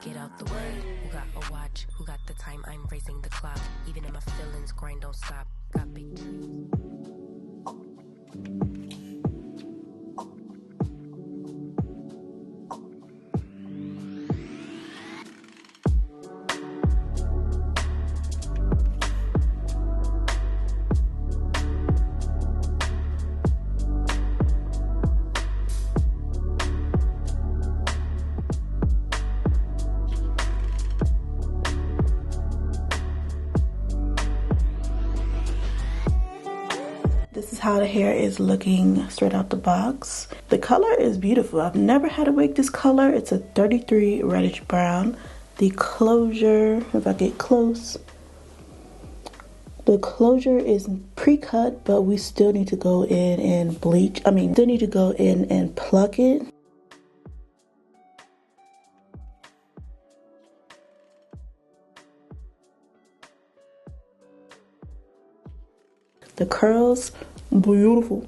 Get out the way. Who got a watch? Who got the time? I'm raising the clock. Even in my feelings, grind don't stop. Got big dreams. This is how the hair is looking straight out the box. The color is beautiful. I've never had a wig this color. It's a 33 reddish brown. The closure, if I get close, the closure is pre-cut, but we still need to go in and bleach. Still need to go in and pluck it. The curls, beautiful.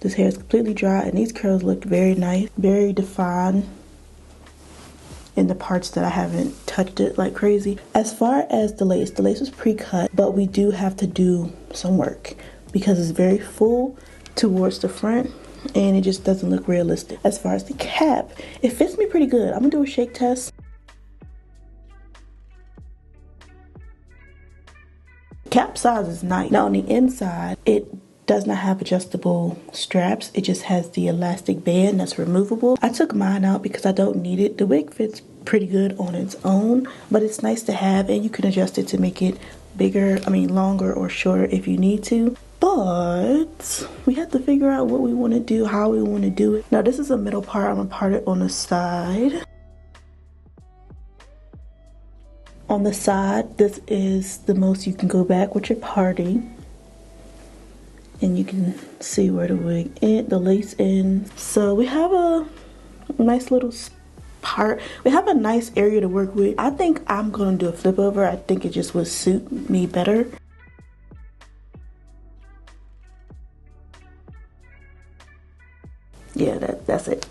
This hair is completely dry and these curls look very nice, very defined in the parts that I haven't touched it like crazy. As far as the lace was pre-cut, but we do have to do some work because it's very full towards the front and it just doesn't look realistic. As far as the cap, it fits me pretty good. I'm gonna do a shake test. Cap size is nice. Now on the inside, it does not have adjustable straps. It just has the elastic band that's removable. I took mine out because I don't need it. The wig fits pretty good on its own, but it's nice to have and you can adjust it to make it bigger, longer or shorter if you need to. But we have to figure out what we want to do, how we want to do it. Now this is a middle part. I'm gonna part it on the side. On the side, this is the most you can go back with your parting. And you can see where the wig ends, the lace ends. So we have a nice little part. We have a nice area to work with. I think I'm gonna do a flip over. I think it just would suit me better. Yeah, that's it.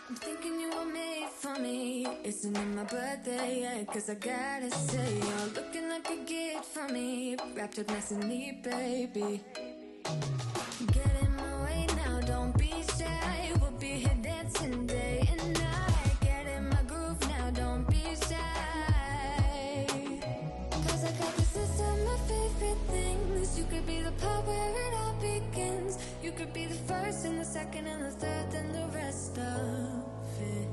I'm thinking you were made for me. Isn't it my birthday yet? Cause I gotta say, you're looking like a gift for me. Wrapped up nice and neat, baby. Get in my way now, don't be shy. We'll be here dancing day and night. Get in my groove now, don't be shy. Cause I got this list of my favorite things. You could be the part where it all begins. You could be the first and the second and the third and the rest of it.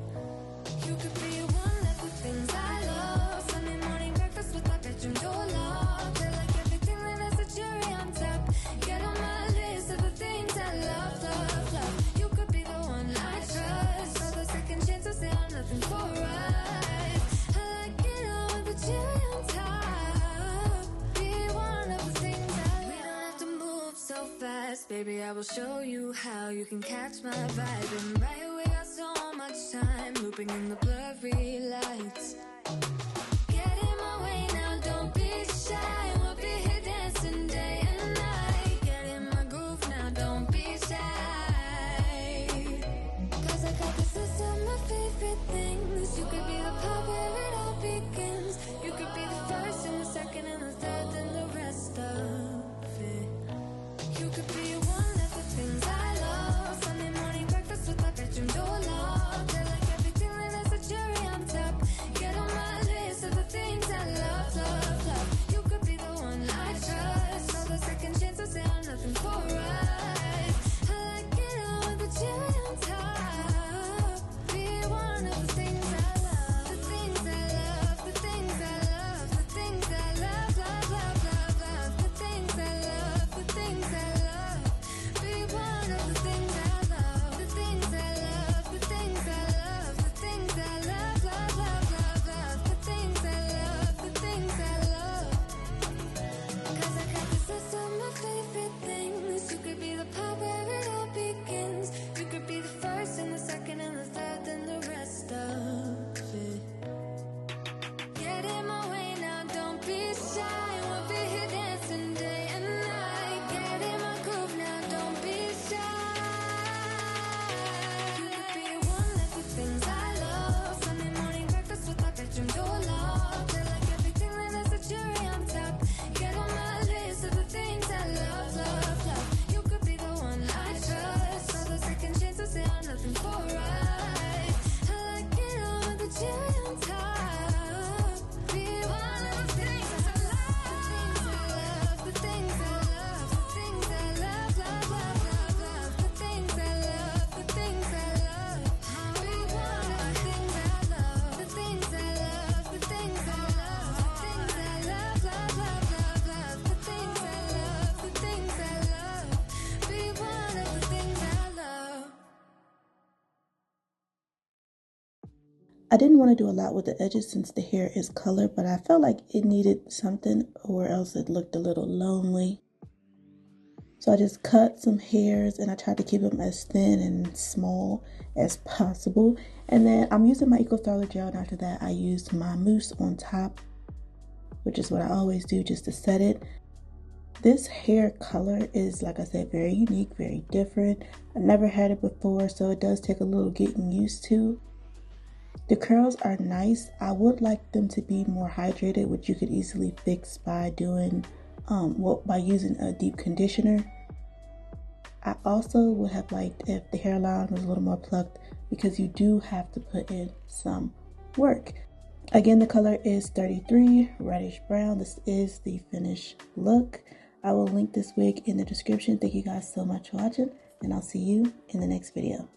You could be one of the things I love. Sunday morning breakfast with my bedroom door locked. Feel like everything that has a cherry on top. Get on my list of the things I love, love, love. You could be the one I trust. For the second chances, there are nothing for us. I like it all with the cherry on top. Be one of the things I love. We don't have to move so fast, baby. I will show you how you can catch my vibe. And right away, got so much time looping in the blurry lights. Get in my way now, don't be shy. We'll be here dancing day and night. Get in my groove now, don't be shy. Cause I got this list of my favorite things. You could be the part where it all begins. You could be the first and the second and the third and the rest of it. You could be one of the things I love. Sunday morning breakfast with my bedroom door locked. Feel like everything that has a cherry on top. Get on my list of I didn't want to do a lot with the edges since the hair is colored, but I felt like it needed something or else it looked a little lonely. So I just cut some hairs and I tried to keep them as thin and small as possible. And then I'm using my Eco Styler gel, and after that I used my mousse on top, which is what I always do just to set it. This hair color is, like I said, very unique, very different. I never had it before, so it does take a little getting used to. The curls are nice. I would like them to be more hydrated, which you could easily fix by doing, by using a deep conditioner. I also would have liked if the hairline was a little more plucked, because you do have to put in some work. Again, the color is 33 reddish brown. This is the finished look. I will link this wig in the description. Thank you guys so much for watching, and I'll see you in the next video.